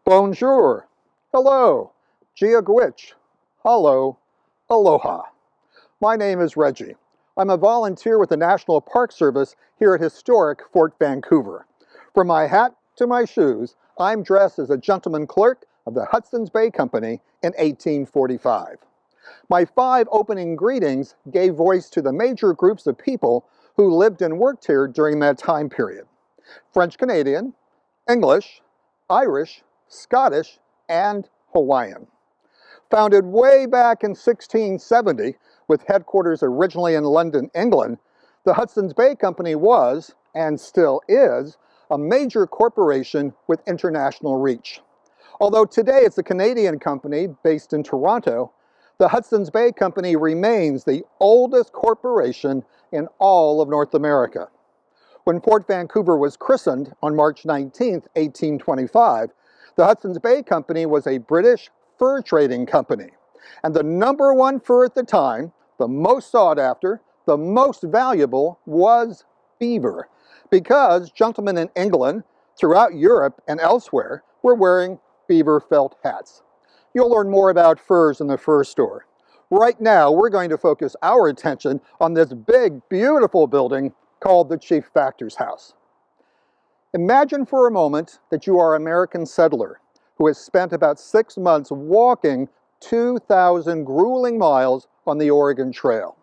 Bonjour, hello, Giagwitch, hello, aloha. My name is Reggie. I'm a volunteer with the National Park Service here at historic Fort Vancouver. From my hat to my shoes, I'm dressed as a gentleman clerk of the Hudson's Bay Company in 1845. My 5 opening greetings gave voice to the major groups of people who lived and worked here during that time period: French Canadian, English, Irish, Scottish, and Hawaiian. Founded way back in 1670, with headquarters originally in London, England, the Hudson's Bay Company was, and still is, a major corporation with international reach. Although today it's a Canadian company based in Toronto, the Hudson's Bay Company remains the oldest corporation in all of North America. When Fort Vancouver was christened on March 19, 1825, the Hudson's Bay Company was a British fur trading company. And the number one fur at the time, the most sought after, the most valuable, was beaver, because gentlemen in England, throughout Europe and elsewhere, were wearing beaver felt hats. You'll learn more about furs in the fur store. Right now, we're going to focus our attention on this big, beautiful building called the Chief Factor's House. Imagine for a moment that you are an American settler who has spent about 6 months walking 2,000 grueling miles on the Oregon Trail.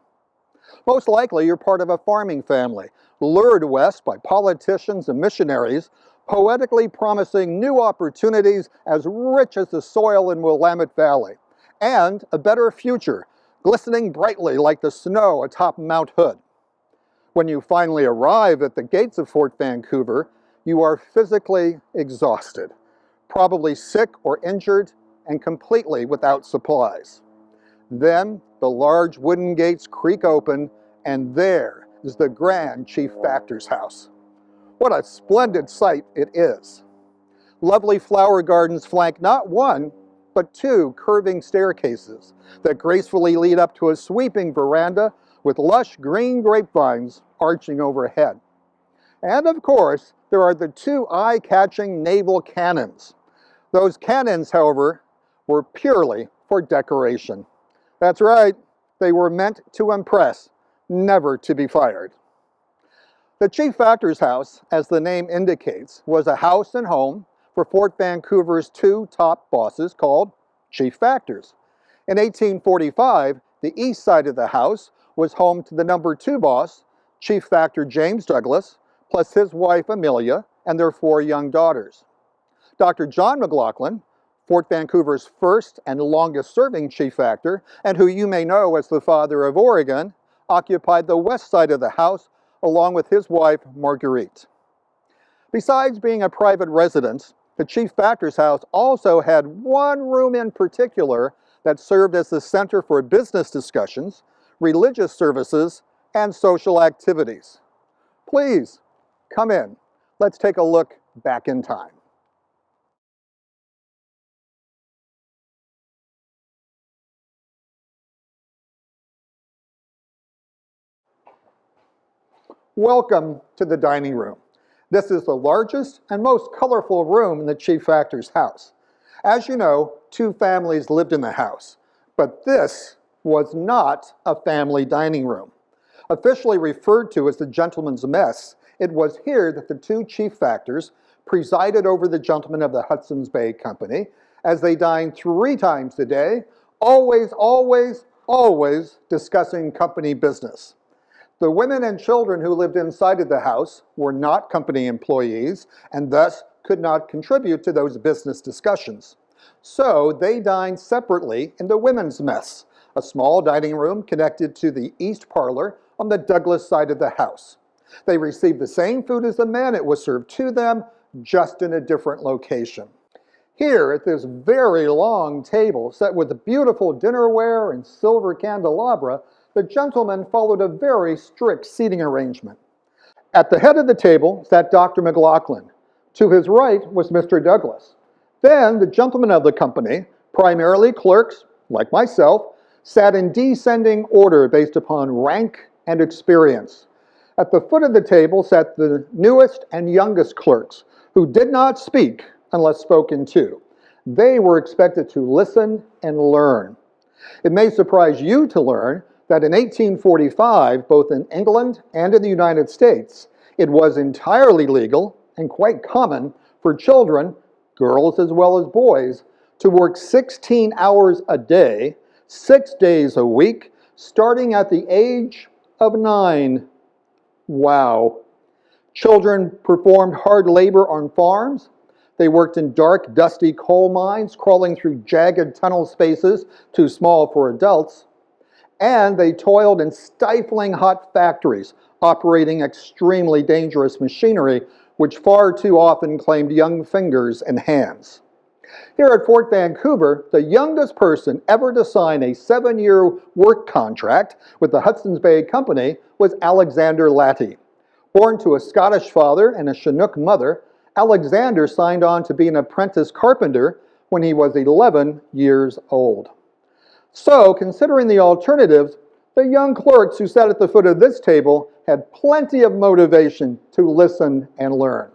Most likely you're part of a farming family, lured west by politicians and missionaries, poetically promising new opportunities as rich as the soil in Willamette Valley, and a better future, glistening brightly like the snow atop Mount Hood. When you finally arrive at the gates of Fort Vancouver, you are physically exhausted, probably sick or injured, and completely without supplies. Then the large wooden gates creak open, and there is the grand Chief Factor's house. What a splendid sight it is. Lovely flower gardens flank not one, but 2 curving staircases that gracefully lead up to a sweeping veranda with lush green grapevines arching overhead. And of course, there are the 2 eye-catching naval cannons. Those cannons, however, were purely for decoration. That's right, they were meant to impress, never to be fired. The Chief Factor's house, as the name indicates, was a house and home for Fort Vancouver's 2 top bosses called Chief Factors. In 1845, the east side of the house was home to the number 2 boss, Chief Factor James Douglas, plus his wife Amelia and their 4 young daughters. Dr. John McLaughlin, Fort Vancouver's first and longest serving Chief Factor, and who you may know as the father of Oregon, occupied the west side of the house along with his wife Marguerite. Besides being a private residence, the Chief Factor's house also had one room in particular that served as the center for business discussions, religious services, and social activities. Please, come in. Let's take a look back in time. Welcome to the dining room. This is the largest and most colorful room in the Chief Factor's house. As you know, 2 families lived in the house, but this was not a family dining room. Officially referred to as the gentleman's mess, it was here that the 2 Chief Factors presided over the gentlemen of the Hudson's Bay Company as they dined 3 times a day, always discussing company business. The women and children who lived inside of the house were not company employees and thus could not contribute to those business discussions. So they dined separately in the women's mess, a small dining room connected to the east parlor on the Douglas side of the house. They received the same food as the men. It was served to them, just in a different location. Here at this very long table set with beautiful dinnerware and silver candelabra, the gentlemen followed a very strict seating arrangement. At the head of the table sat Dr. McLaughlin. To his right was Mr. Douglas. Then the gentlemen of the company, primarily clerks, like myself, sat in descending order based upon rank and experience. At the foot of the table sat the newest and youngest clerks, who did not speak unless spoken to. They were expected to listen and learn. It may surprise you to learn that in 1845, both in England and in the United States, it was entirely legal and quite common for children, girls as well as boys, to work 16 hours a day, 6 days a week, starting at the age of 9. Wow. Children performed hard labor on farms. They worked in dark, dusty coal mines, crawling through jagged tunnel spaces too small for adults. And they toiled in stifling hot factories, operating extremely dangerous machinery, which far too often claimed young fingers and hands. Here at Fort Vancouver, the youngest person ever to sign a 7-year work contract with the Hudson's Bay Company was Alexander Latty. Born to a Scottish father and a Chinook mother, Alexander signed on to be an apprentice carpenter when he was 11 years old. So, considering the alternatives, the young clerks who sat at the foot of this table had plenty of motivation to listen and learn.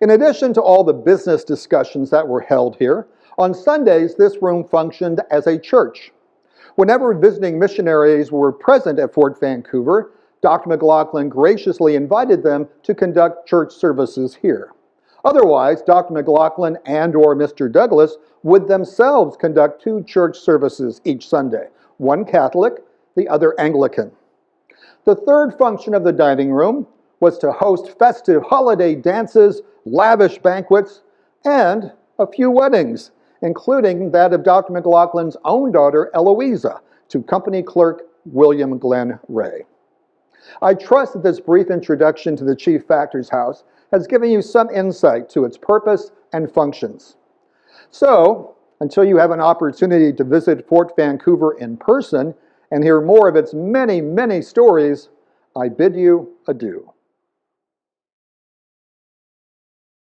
In addition to all the business discussions that were held here, on Sundays this room functioned as a church. Whenever visiting missionaries were present at Fort Vancouver, Dr. McLaughlin graciously invited them to conduct church services here. Otherwise, Dr. McLaughlin and/or Mr. Douglas would themselves conduct 2 church services each Sunday, one Catholic, the other Anglican. The third function of the dining room was to host festive holiday dances, lavish banquets, and a few weddings, including that of Dr. McLaughlin's own daughter, Eloisa, to company clerk William Glenn Ray. I trust that this brief introduction to the Chief Factor's House has given you some insight to its purpose and functions. So, until you have an opportunity to visit Fort Vancouver in person and hear more of its many, many stories, I bid you adieu.